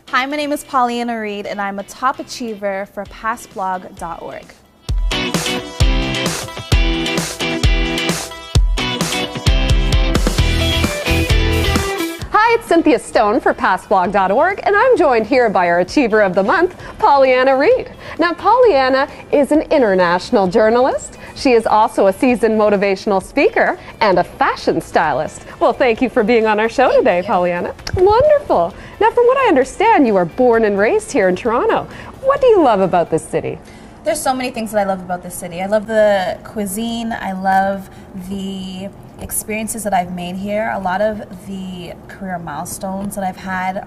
Hi, my name is Pauleanna Reid, and I'm a top achiever for pastblog.org. Hi, it's Cynthia Stone for pastblog.org, and I'm joined here by our Achiever of the Month, Pauleanna Reid. Now, Pauleanna is an international journalist. She is also a seasoned motivational speaker and a fashion stylist. Well, thank you for being on our show today, Pauleanna. Wonderful. Now, from what I understand, you were born and raised here in Toronto. What do you love about this city? There's so many things that I love about this city. I love the cuisine. I love the experiences that I've made here. A lot of the career milestones that I've had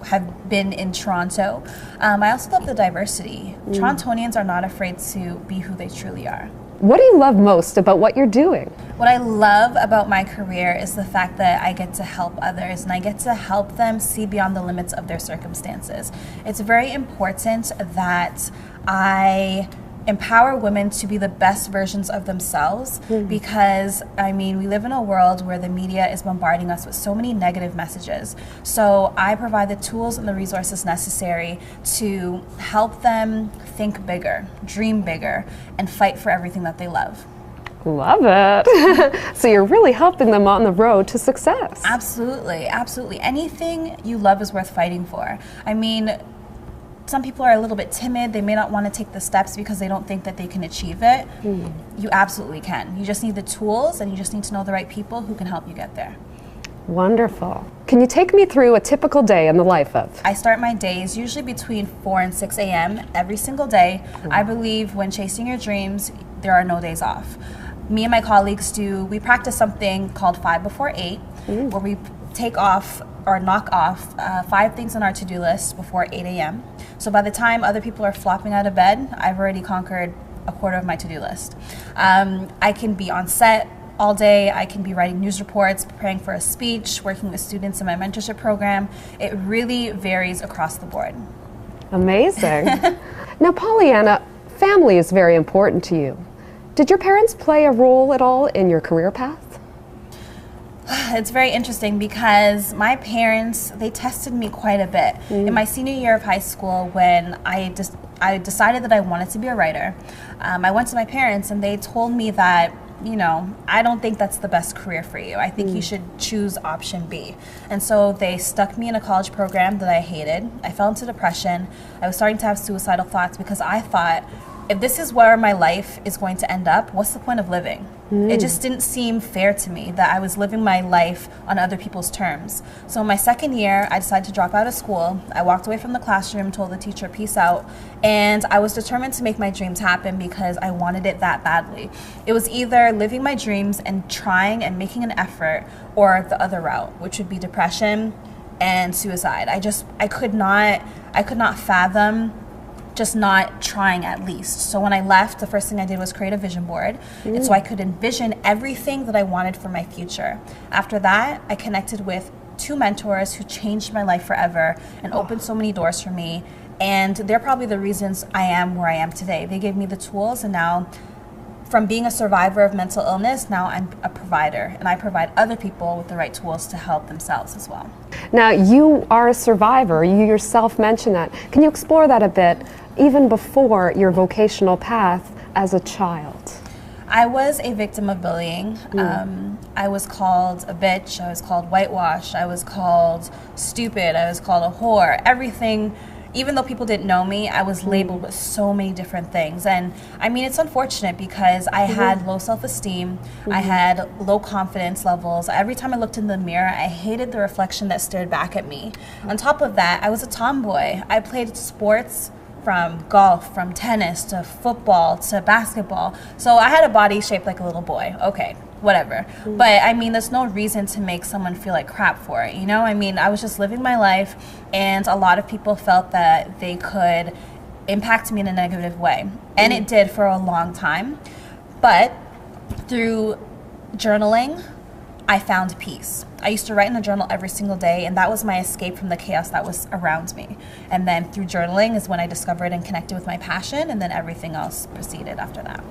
have been in Toronto. I also love the diversity. Torontonians are not afraid to be who they truly are. What do you love most about what you're doing? What I love about my career is the fact that I get to help others and I get to help them see beyond the limits of their circumstances. It's very important that I empower women to be the best versions of themselves because, I mean, we live in a world where the media is bombarding us with so many negative messages. So I provide the tools and the resources necessary to help them think bigger, dream bigger, and fight for everything that they love. Love it. So you're really helping them on the road to success. Absolutely, absolutely. Anything you love is worth fighting for. I mean, some people are a little bit timid. They may not want to take the steps because they don't think that they can achieve it. You absolutely can. You just need the tools and you just need to know the right people who can help you get there. Wonderful. Can you take me through a typical day in the life of? I start my days usually between 4 and 6 a.m. every single day. I believe when chasing your dreams, there are no days off. Me and my colleagues we practice something called 5 before 8, where we take off or knock off 5 things on our to-do list before 8 a.m. So by the time other people are flopping out of bed, I've already conquered a quarter of my to-do list. I can be on set all day. I can be writing news reports, preparing for a speech, working with students in my mentorship program. It really varies across the board. Amazing. Now, Pauleanna, family is very important to you. Did your parents play a role at all in your career path? It's very interesting because my parents, they tested me quite a bit. In my senior year of high school, when I decided that I wanted to be a writer, I went to my parents and they told me that, you know, I don't think that's the best career for you. I think you should choose option B. And so they stuck me in a college program that I hated. I fell into depression. I was starting to have suicidal thoughts because I thought, if this is where my life is going to end up, what's the point of living? It just didn't seem fair to me that I was living my life on other people's terms. So in my second year, I decided to drop out of school. I walked away from the classroom, told the teacher, peace out, and I was determined to make my dreams happen because I wanted it that badly. It was either living my dreams and trying and making an effort, or the other route, which would be depression and suicide. I could not fathom just not trying at least. So when I left, the first thing I did was create a vision board, and so I could envision everything that I wanted for my future. After that, I connected with 2 mentors who changed my life forever and opened so many doors for me, and they're probably the reasons I am where I am today. They gave me the tools, and now from being a survivor of mental illness, now I'm a provider, and I provide other people with the right tools to help themselves as well. Now, you are a survivor. You yourself mentioned that. Can you explore that a bit, even before your vocational path as a child? I was a victim of bullying. I was called a bitch, I was called whitewash, I was called stupid, I was called a whore, everything. Even though people didn't know me, I was labeled with so many different things. And I mean, it's unfortunate because I had low self-esteem, I had low confidence levels. Every time I looked in the mirror, I hated the reflection that stared back at me. On top of that, I was a tomboy. I played sports from golf, from tennis, to football, to basketball. So I had a body shaped like a little boy. Okay, whatever. But I mean, there's no reason to make someone feel like crap for it, you know? I mean, I was just living my life, and a lot of people felt that they could impact me in a negative way. And it did for a long time. But through journaling, I found peace. I used to write in a journal every single day, and that was my escape from the chaos that was around me. And then through journaling is when I discovered and connected with my passion, and then everything else proceeded after that.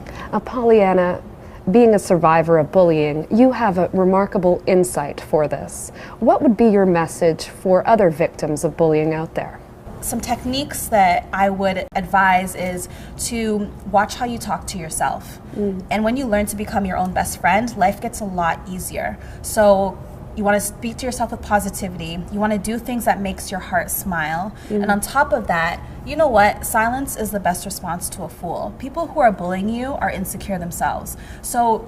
Pauleanna, being a survivor of bullying, you have a remarkable insight for this. What would be your message for other victims of bullying out there? Some techniques that I would advise is to watch how you talk to yourself. And when you learn to become your own best friend, life gets a lot easier. So you want to speak to yourself with positivity. You want to do things that makes your heart smile. And on top of that, you know what? Silence is the best response to a fool. People who are bullying you are insecure themselves. So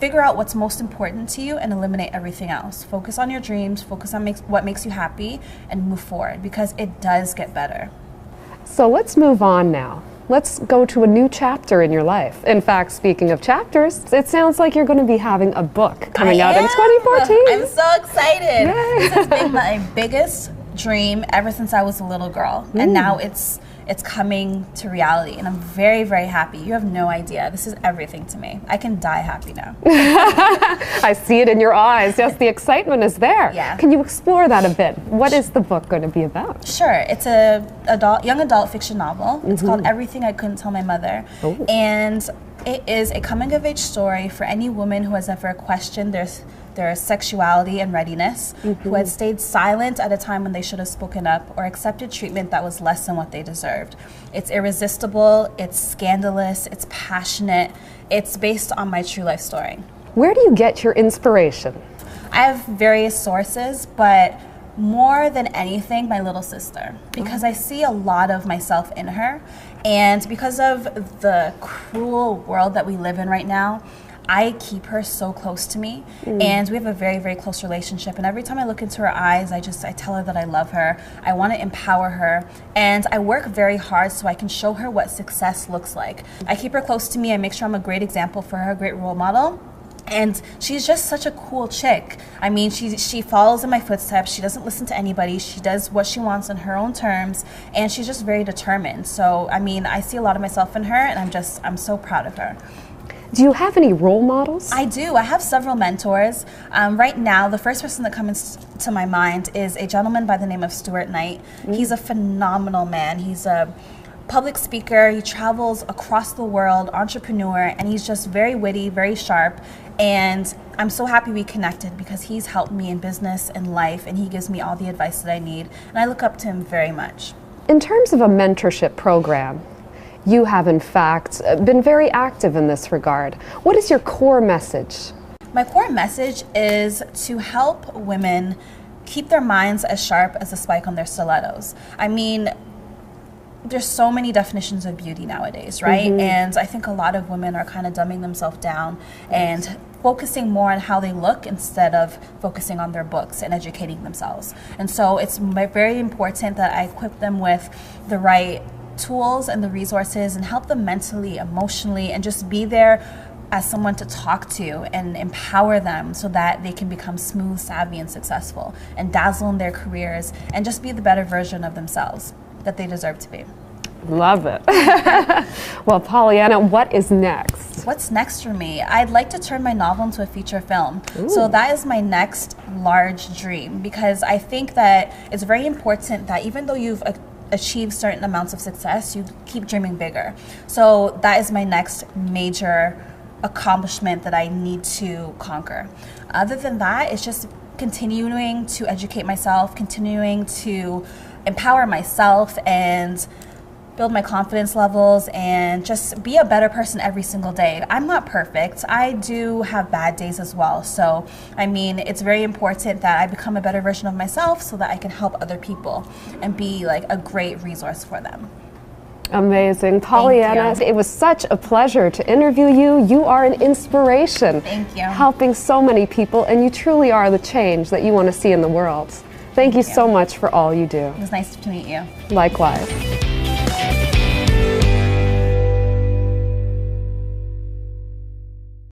figure out what's most important to you and eliminate everything else. Focus on your dreams, focus on what makes you happy, and move forward, because it does get better. So let's move on now. Let's go to a new chapter in your life. In fact, speaking of chapters, it sounds like you're going to be having a book coming out in 2014. I'm so excited. Yay. This has been my biggest dream ever since I was a little girl, and now it's coming to reality, and I'm very, very happy. You have no idea. This is everything to me. I can die happy now. I see it in your eyes. Yes, the excitement is there. Yeah. Can you explore that a bit? What is the book going to be about? Sure. It's a young adult fiction novel. It's called Everything I Couldn't Tell My Mother. Ooh. And it is a coming-of-age story for any woman who has ever questioned their sexuality and readiness, who had stayed silent at a time when they should have spoken up, or accepted treatment that was less than what they deserved. It's irresistible, it's scandalous, it's passionate, it's based on my true life story. Where do you get your inspiration? I have various sources, but more than anything, my little sister, because I see a lot of myself in her, and because of the cruel world that we live in right now, I keep her so close to me, and we have a very, very close relationship. And every time I look into her eyes, I tell her that I love her. I want to empower her, and I work very hard so I can show her what success looks like. I keep her close to me. I make sure I'm a great example for her, a great role model. And she's just such a cool chick. I mean, she follows in my footsteps. She doesn't listen to anybody. She does what she wants on her own terms, and she's just very determined. So, I mean, I see a lot of myself in her, and I'm so proud of her. Do you have any role models? I do. I have several mentors. Right now, the first person that comes to my mind is a gentleman by the name of Stuart Knight. He's a phenomenal man. He's a public speaker. He travels across the world, entrepreneur, and he's just very witty, very sharp. And I'm so happy we connected, because he's helped me in business and life, and he gives me all the advice that I need. And I look up to him very much. In terms of a mentorship program, you have, in fact, been very active in this regard. What is your core message? My core message is to help women keep their minds as sharp as a spike on their stilettos. I mean, there's so many definitions of beauty nowadays, right? And I think a lot of women are kind of dumbing themselves down and focusing more on how they look instead of focusing on their books and educating themselves. And so it's very important that I equip them with the right tools and the resources, and help them mentally, emotionally, and just be there as someone to talk to and empower them so that they can become smooth, savvy, and successful, and dazzle in their careers, and just be the better version of themselves that they deserve to be. Love it. Well, Pauleanna, what is next? What's next for me? I'd like to turn my novel into a feature film. Ooh. So that is my next large dream, because I think that it's very important that even though you've achieve certain amounts of success, you keep dreaming bigger. So that is my next major accomplishment that I need to conquer. Other than that, it's just continuing to educate myself, continuing to empower myself and build my confidence levels, and just be a better person every single day. I'm not perfect. I do have bad days as well. So, I mean, it's very important that I become a better version of myself so that I can help other people and be like a great resource for them. Amazing. Pauleanna, it was such a pleasure to interview you. You are an inspiration. Thank you. Helping so many people, and you truly are the change that you want to see in the world. Thank you so much for all you do. It was nice to meet you. Likewise.